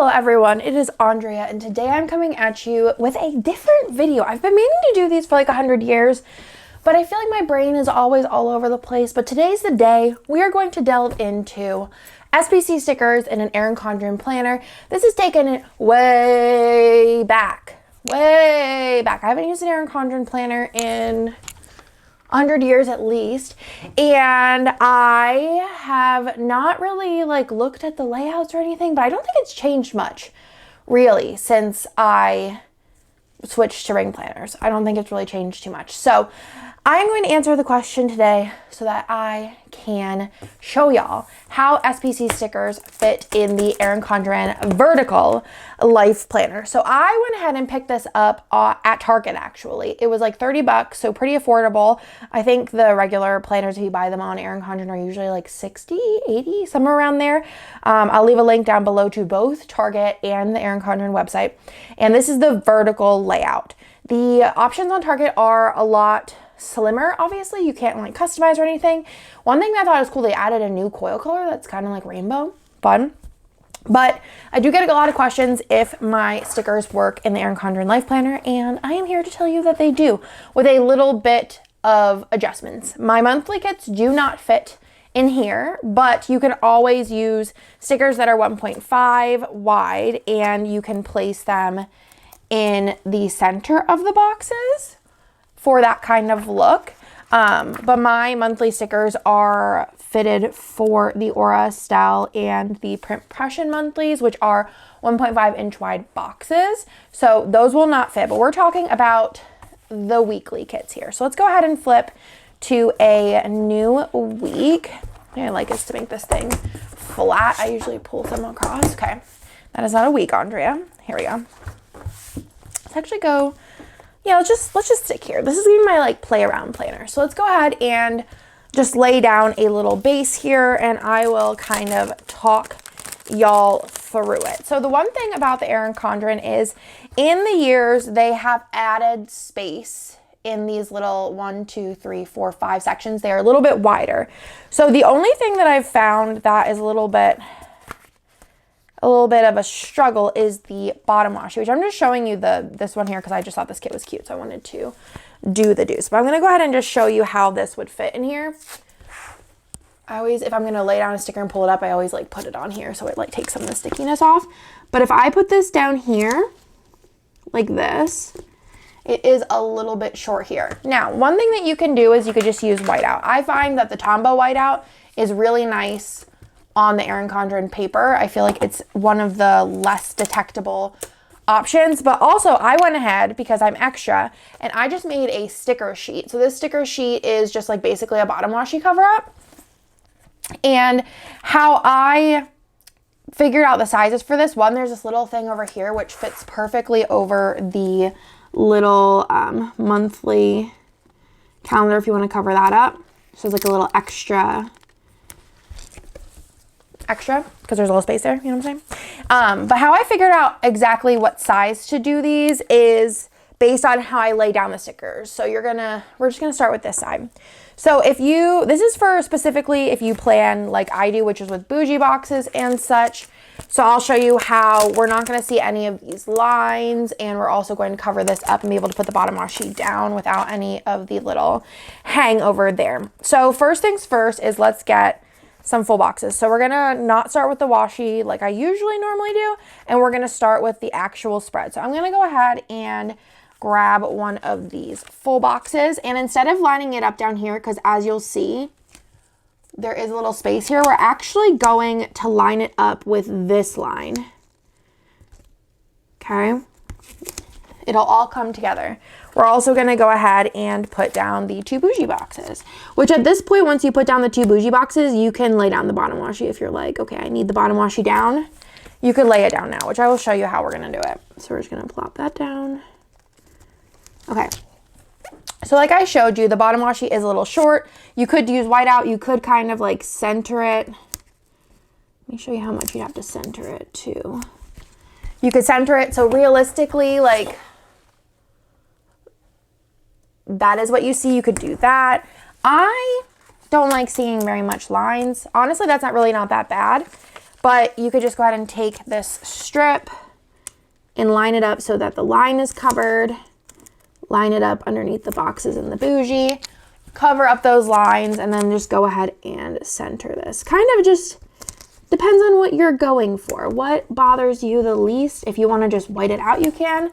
Hello everyone, it is Andrea and today I'm coming at you with a different video. I've been meaning to do these for like 100 years, but I feel like my brain is always all over the place. But today's the day. We are going to delve into SPC stickers in an Erin Condren planner. This is taken it way back. I haven't used an Erin Condren planner in 100 years at least, and I have not really looked at the layouts or anything, but I don't think it's changed much really since I switched to ring planners. I don't think it's really changed too much. So I'm going to answer the question today so that I can show y'all how SPC stickers fit in the Erin Condren vertical life planner. So I went ahead and picked this up at Target actually. It was like 30 bucks, so pretty affordable. I think the regular planners, if you buy them on Erin Condren, are usually like 60, 80, somewhere around there. I'll leave a link down below to both Target and the Erin Condren website. And this is the vertical layout. The options on Target are a lot slimmer. Obviously you can't customize or anything. One thing that I thought was cool, they added a new coil color that's kind of like rainbow. Fun. But I do get a lot of questions if my stickers work in the Erin Condren Life Planner, and I am here to tell you that they do, with a little bit of adjustments. My monthly kits do not fit in here, but you can always use stickers that are 1.5 wide, and you can place them in the center of the boxes for that kind of look. But my monthly stickers are fitted for the Aura, Style, and the Print Prussian monthlies, which are 1.5 inch wide boxes. So those will not fit, but we're talking about the weekly kits here. So let's go ahead and flip to a new week. I like is to make this thing flat. I usually pull them across. Okay, that is not a week, Andrea. Here we go. Let's actually go. Yeah, let's just stick here. This is gonna be my play around planner. So let's go ahead and just lay down a little base here, and I will kind of talk y'all through it. So the one thing about the Erin Condren is in the years they have added space in these little 1, 2, 3, 4, 5 sections. They are a little bit wider. So the only thing that I've found that is a little bit of a struggle is the bottom washi, which I'm just showing you this one here because I just thought this kit was cute, so I wanted to do the deuce. But I'm gonna go ahead and just show you how this would fit in here. I always, if I'm gonna lay down a sticker and pull it up, I always put it on here so it takes some of the stickiness off. But if I put this down here like this, it is a little bit short here. Now, one thing that you can do is you could just use whiteout. I find that the Tombow whiteout is really nice on the Erin Condren paper. I feel like it's one of the less detectable options, but also I went ahead because I'm extra and I just made a sticker sheet. So this sticker sheet is just basically a bottom washi cover up. And how I figured out the sizes for this one, there's this little thing over here which fits perfectly over the little monthly calendar if you want to cover that up. So it's a little extra because there's a little space there, you know what I'm saying? But how I figured out exactly what size to do these is based on how I lay down the stickers. So we're just gonna start with this side. So this is for specifically if you plan like I do, which is with bougie boxes and such. So I'll show you how we're not gonna see any of these lines, and we're also going to cover this up and be able to put the bottom washi down without any of the little hangover there. So first things first is let's get some full boxes. So we're gonna not start with the washi like I usually normally do, and we're gonna start with the actual spread. So I'm gonna go ahead and grab one of these full boxes, and instead of lining it up down here, because as you'll see, there is a little space here, we're actually going to line it up with this line. Okay, it'll all come together. We're also going to go ahead and put down the 2 bougie boxes, which at this point, once you put down the 2 bougie boxes, you can lay down the bottom washi. If you're like, okay, I need the bottom washi down, you could lay it down now, which I will show you how we're going to do it. So we're just going to plop that down. Okay. So like I showed you, the bottom washi is a little short. You could use whiteout. You could kind of center it. Let me show you how much you'd have to center it too. You could center it. So realistically, that is what you see. You could do that. I don't like seeing very much lines. Honestly, that's not that bad. But you could just go ahead and take this strip and line it up so that the line is covered. Line it up underneath the boxes in the bougie. Cover up those lines and then just go ahead and center this. Kind of just depends on what you're going for. What bothers you the least? If you want to just white it out, you can.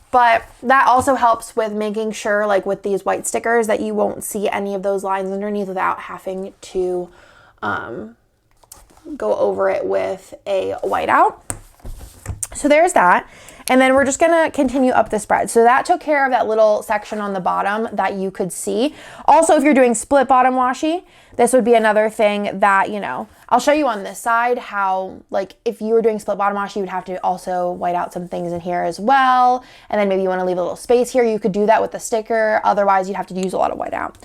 But that also helps with making sure, like with these white stickers, that you won't see any of those lines underneath without having to go over it with a whiteout. So there's that. And then we're just gonna continue up the spread. So that took care of that little section on the bottom that you could see. Also, if you're doing split bottom washi, this would be another thing that, you know, I'll show you on this side how, like, if you were doing split bottom washi, you would have to also white out some things in here as well. And then maybe you wanna leave a little space here. You could do that with the sticker. Otherwise, you'd have to use a lot of whiteout.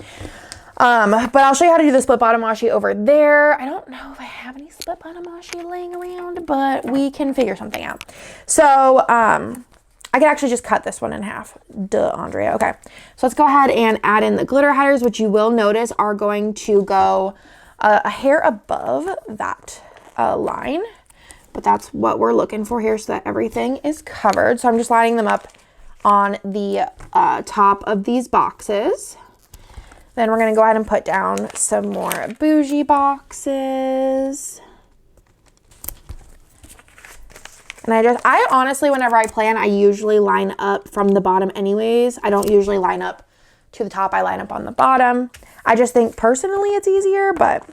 But I'll show you how to do the split bottom washi over there. I don't know if I have any split bottom washi laying around, but we can figure something out. So, I could actually just cut this one in half. Duh, Andrea. Okay. So let's go ahead and add in the glitter headers, which you will notice are going to go a hair above that line. But that's what we're looking for here so that everything is covered. So I'm just lining them up on the top of these boxes. Then we're going to go ahead and put down some more bougie boxes. And I honestly, whenever I plan, I usually line up from the bottom anyways. I don't usually line up to the top. I line up on the bottom. I just think personally it's easier, but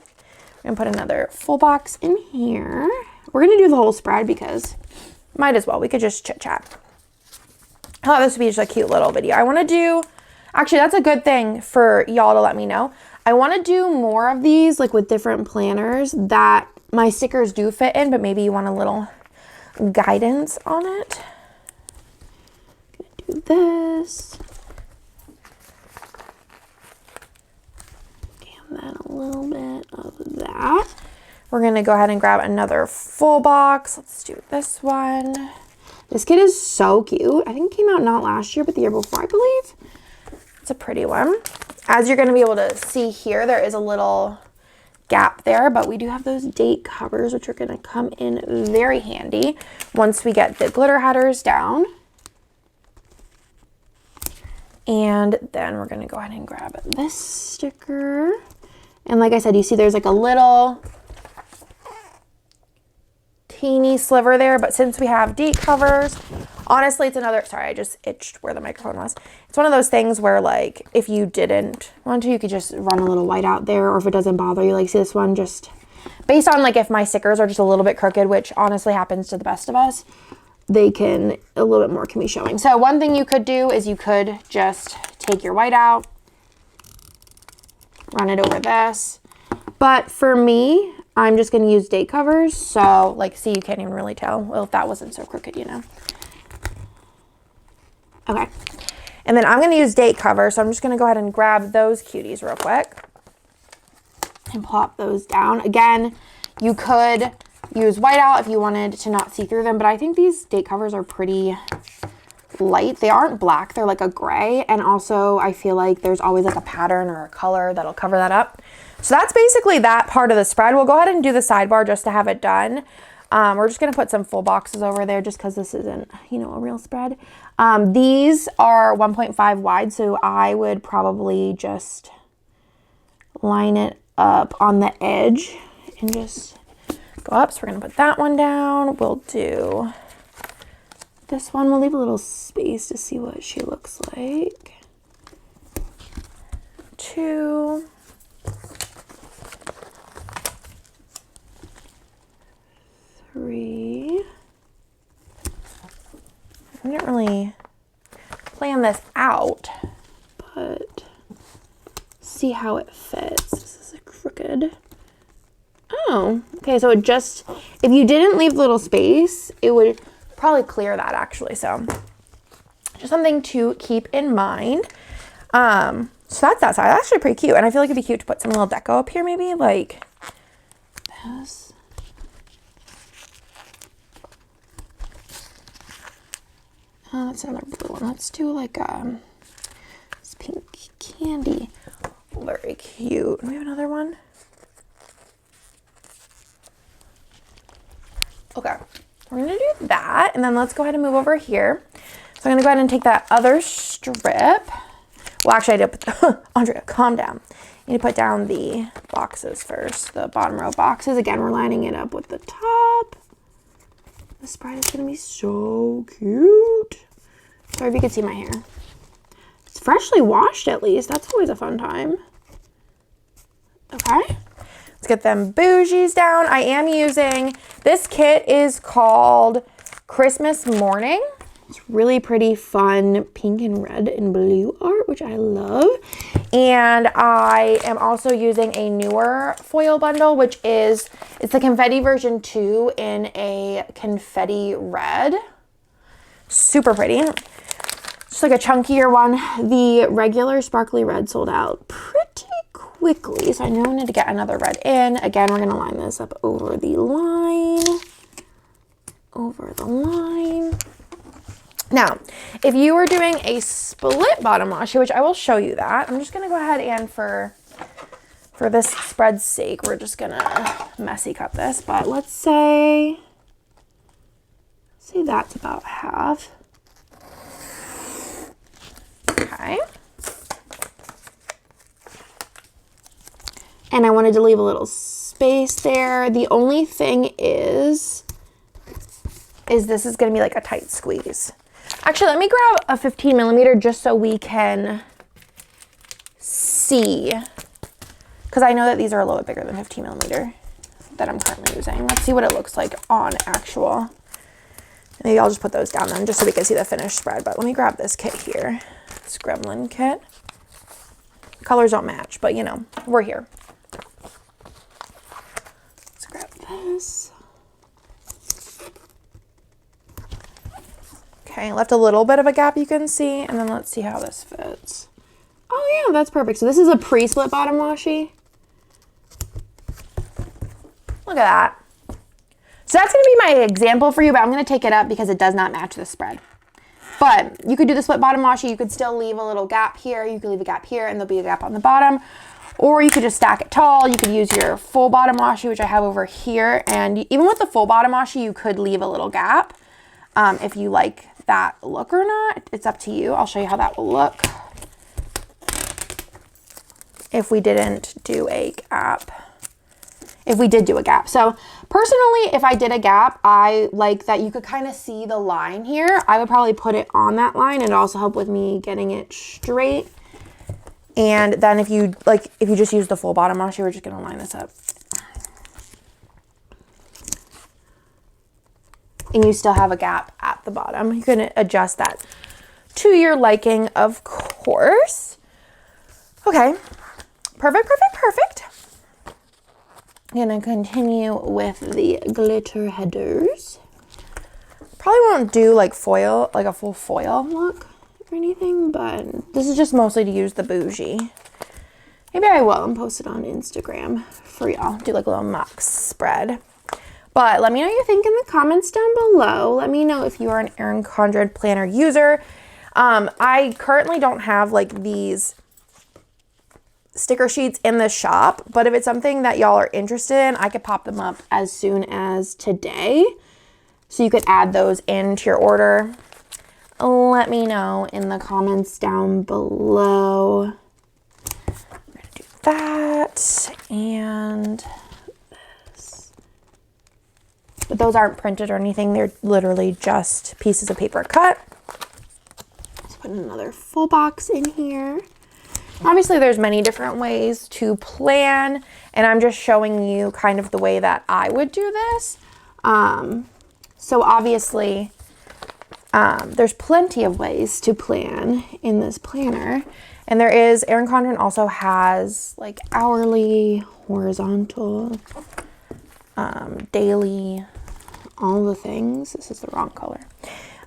I'm going to put another full box in here. We're going to do the whole spread because might as well. We could just chit chat. I thought this would be just a cute little video. I want to do... Actually, that's a good thing for y'all to let me know. I want to do more of these, like with different planners that my stickers do fit in, but maybe you want a little guidance on it. Gonna do this. And then a little bit of that. We're going to go ahead and grab another full box. Let's do this one. This kit is so cute. I think it came out not last year, but the year before, I believe. It's a pretty one. As you're going to be able to see here, there is a little gap there, but we do have those date covers, which are going to come in very handy once we get the glitter headers down. And then we're going to go ahead and grab this sticker. And like I said, you see there's like a little teeny sliver there, but since we have date covers, honestly, it's another, sorry, I just itched where the microphone was. It's one of those things where, like, if you didn't want to, you could just run a little white out there, or if it doesn't bother you, like, see this one, just based on, like, if my stickers are just a little bit crooked, which honestly happens to the best of us, they can, a little bit more can be showing. So one thing you could do is you could just take your white out, run it over this. But for me, I'm just going to use date covers. So, like, see, you can't even really tell. Well, if that wasn't so crooked, you know. Okay. And then I'm going to use date covers. So I'm just going to go ahead and grab those cuties real quick and plop those down. Again, you could use whiteout if you wanted to not see through them, but I think these date covers are pretty light. They aren't black. They're like a gray. And also I feel like there's always like a pattern or a color that'll cover that up. So that's basically that part of the spread. We'll go ahead and do the sidebar just to have it done. We're just going to put some full boxes over there just because this isn't, you know, a real spread. These are 1.5 wide, so I would probably just line it up on the edge and just go up. So we're going to put that one down. We'll do this one. We'll leave a little space to see what she looks like. 2. 3. I didn't really plan this out, but see how it fits. This is crooked. Oh, okay. So it just, if you didn't leave little space, it would probably clear that actually. So just something to keep in mind. So that's that side. That's actually pretty cute. And I feel like it'd be cute to put some little deco up here maybe, like this. Oh, that's another blue one. Let's do like this pink candy. Very cute. Do we have another one? Okay, we're gonna do that, and then let's go ahead and move over here. So I'm gonna go ahead and take that other strip. Well, actually I did put the, Andrea, calm down. You need to put down the boxes first, the bottom row boxes. Again, we're lining it up with the top. The spread is gonna be so cute. Sorry if you can see my hair. It's freshly washed at least. That's always a fun time. Okay, let's get them bougies down. I am using, this kit is called Christmas Morning. It's really pretty fun pink and red and blue art, which I love. And I am also using a newer foil bundle, which is, it's the confetti version 2 in a confetti red. Super pretty. Just like a chunkier one. The regular sparkly red sold out pretty quickly, so I know I need to get another red in. Again, we're gonna line this up over the line. Over the line. Now, if you were doing a split bottom washi, which I will show you that, I'm just gonna go ahead and for this spread's sake, we're just gonna messy cut this, but let's say that's about half. Okay. And I wanted to leave a little space there. The only thing is this is gonna be like a tight squeeze. Actually, let me grab a 15 millimeter just so we can see, because I know that these are a little bit bigger than 15 millimeter that I'm currently using. Let's see what it looks like on actual. Maybe I'll just put those down then just so we can see the finished spread. But let me grab this kit here, Scribble kit. Colors don't match, but you know, we're here. Let's grab this. Okay, left a little bit of a gap you can see, and then let's see how this fits. Oh yeah, that's perfect. So this is a pre-split bottom washi. Look at that. So that's gonna be my example for you, but I'm gonna take it up because it does not match the spread. But you could do the split bottom washi, you could still leave a little gap here, you could leave a gap here, and there'll be a gap on the bottom. Or you could just stack it tall. You could use your full bottom washi, which I have over here. And even with the full bottom washi, you could leave a little gap if you like that look or not. It's up to you. I'll show you how that will look if we didn't do a gap. If we did do a gap. So personally, if I did a gap, I like that you could kind of see the line here. I would probably put it on that line, and it also help with me getting it straight. And then if you just use the full bottom washi, we're just gonna line this up. And you still have a gap at the bottom. You can adjust that to your liking, of course. Okay, perfect, perfect, perfect. I'm gonna continue with the glitter headers. Probably won't do like foil, like a full foil look or anything, but this is just mostly to use the bougie. Maybe I will and post it on Instagram for y'all. Do like a little mock spread. But let me know what you think in the comments down below. Let me know if you are an Erin Condren planner user. I currently don't have like these sticker sheets in the shop, but if it's something that y'all are interested in, I could pop them up as soon as today. So you could add those into your order. Let me know in the comments down below. I'm gonna do that and this. But those aren't printed or anything. They're literally just pieces of paper cut. Let's put another full box in here. Obviously, there's many different ways to plan, and I'm just showing you kind of the way that I would do this. So obviously, there's plenty of ways to plan in this planner. And there is, Erin Condren also has like hourly, horizontal, daily, all the things. This is the wrong color.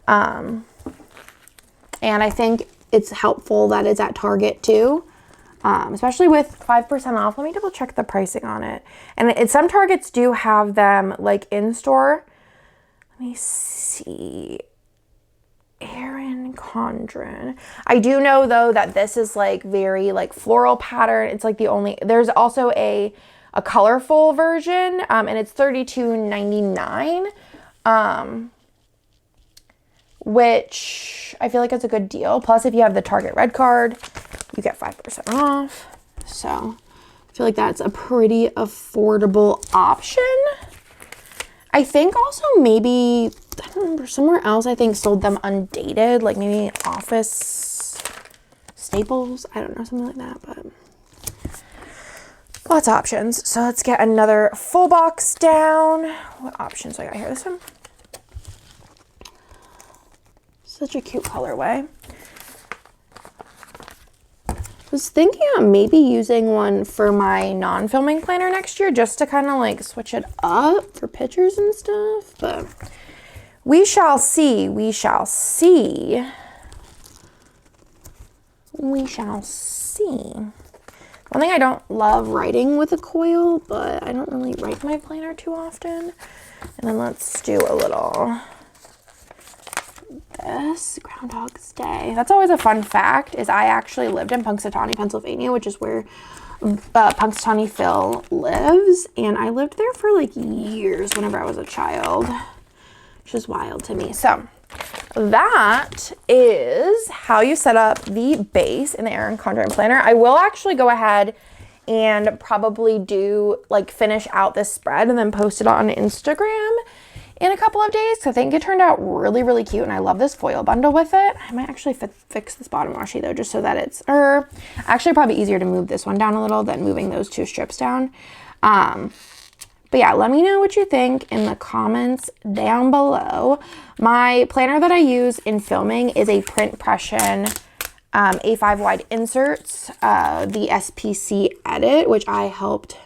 And I think it's helpful that it's at Target too, especially with 5% off. Let me double check the pricing on it. And some Targets do have them like in store. Let me see. Erin Condren. I do know though that this is like very like floral pattern. It's like the only, there's also a colorful version, and it's $32.99. which I feel like it's a good deal. Plus, if you have the Target Red card, you get 5% off. So I feel like that's a pretty affordable option. I think also maybe, I don't remember, somewhere else I think sold them undated, like maybe Office Staples. I don't know, something like that, but lots of options. So let's get another full box down. What options do I got here? This one. Such a cute colorway. I was thinking of maybe using one for my non-filming planner next year just to kind of like switch it up for pictures and stuff, but we shall see. We shall see. We shall see. One thing I don't love writing with a coil, but I don't really write my planner too often. And then let's do a little this Groundhog's Day. That's always a fun fact, is I actually lived in Punxsutawney, Pennsylvania, which is where Punxsutawney Phil lives, and I lived there for like years whenever I was a child, which is wild to me. So that is how you set up the base in the Erin Condren planner. I will actually go ahead and probably do like finish out this spread and then post it on Instagram in a couple of days. I think it turned out really, really cute, and I love this foil bundle with it. I might actually fix this bottom washi though, just so that it's, actually probably easier to move this one down a little than moving those two strips down. But yeah, let me know what you think in the comments down below. My planner that I use in filming is a Print Pression A5 wide inserts, the SPC Edit, which I helped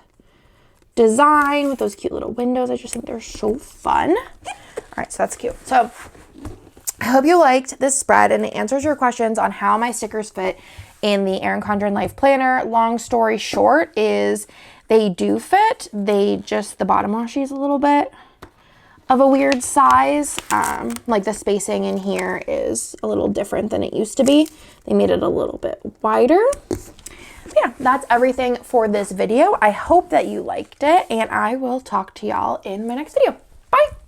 design with those cute little windows. I just think they're so fun. All right, so that's cute. So I hope you liked this spread and it answers your questions on how my stickers fit in the Erin Condren Life Planner. Long story short is they do fit. The bottom washi is a little bit of a weird size. Like the spacing in here is a little different than it used to be. They made it a little bit wider. Yeah, that's everything for this video. I hope that you liked it, and I will talk to y'all in my next video. Bye!